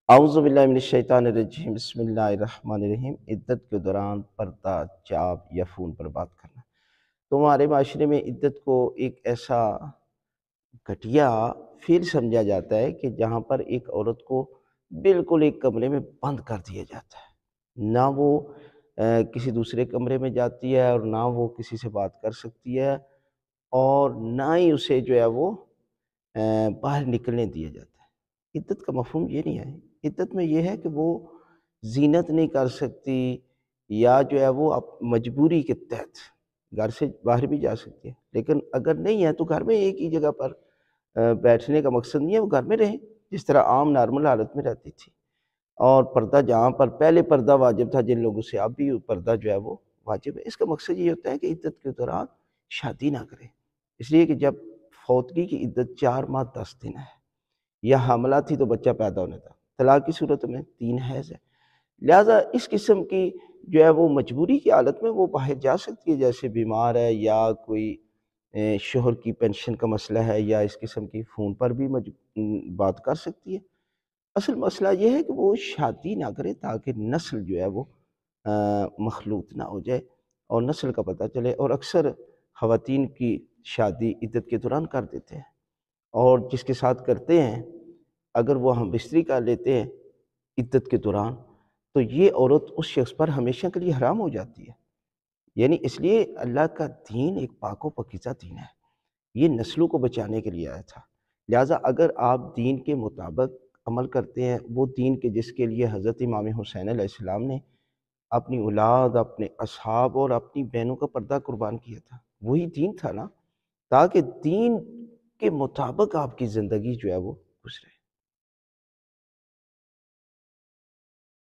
اعوذ باللہ من الشیطان الرجیم، بسم اللہ الرحمن الرحیم۔ عدت کے دوران پردہ، چاپ یا فون پر بات کرنا تو ہمارے معاشرے میں عدت کو ایک ایسا گھٹیا فیل سمجھا جاتا ہے کہ جہاں پر ایک عورت کو بالکل ایک کمرے میں بند کر دیا جاتا ہے، نہ وہ کسی دوسرے کمرے میں جاتی ہے اور نہ وہ کسی سے بات کر سکتی ہے، اور نہ ہی اسے جو ہے وہ باہر نکلنے دیا جاتا ہے۔ عدت کا مفہوم یہ نہیں ہے۔ عدت میں یہ ہے کہ وہ زینت نہیں کر سکتی، یا جو ہے وہ مجبوری کے تحت گھر سے باہر بھی جا سکتی ہے، لیکن اگر نہیں ہے تو گھر میں ایک ہی جگہ پر بیٹھنے کا مقصد نہیں ہے، وہ گھر میں رہیں جس طرح عام نارمل حالت میں رہتی تھی۔ اور پردہ جہاں پر پہلے پردہ واجب تھا جن لوگوں سے، اب بھی پردہ جو ہے وہ واجب ہے۔ اس کا مقصد یہ ہوتا ہے کہ عدت کے دوران شادی نہ کرے، اس لیے کہ جب فوتگی کی عدت 4 ماہ 10 دن ہے، یا حاملہ تھی تو بچہ پیدا ہونے تھا، طلاق کی صورت میں 3 حیض ہے، لہٰذا اس قسم کی جو ہے وہ مجبوری کی حالت میں وہ باہر جا سکتی ہے، جیسے بیمار ہے یا کوئی شوہر کی پینشن کا مسئلہ ہے، یا اس قسم کی فون پر بھی بات کر سکتی ہے۔ اصل مسئلہ یہ ہے کہ وہ شادی نہ کرے تاکہ نسل جو ہے وہ مخلوط نہ ہو جائے اور نسل کا پتہ چلے۔ اور اکثر خواتین کی شادی عدت کے دوران کر دیتے ہیں، اور جس کے ساتھ کرتے ہیں اگر وہ ہم بستری کر لیتے ہیں عدت کے دوران تو یہ عورت اس شخص پر ہمیشہ کے لیے حرام ہو جاتی ہے۔ یعنی اس لیے اللہ کا دین ایک پاک و پاکیزہ دین ہے، یہ نسلوں کو بچانے کے لیے آیا تھا۔ لہٰذا اگر آپ دین کے مطابق عمل کرتے ہیں، وہ دین کے جس کے لیے حضرت امام حسین علیہ السلام نے اپنی اولاد، اپنے اصحاب اور اپنی بہنوں کا پردہ قربان کیا تھا، وہی دین تھا نا، تاکہ دین کے مطابق آپ کی زندگی جو ہے وہ گزرے۔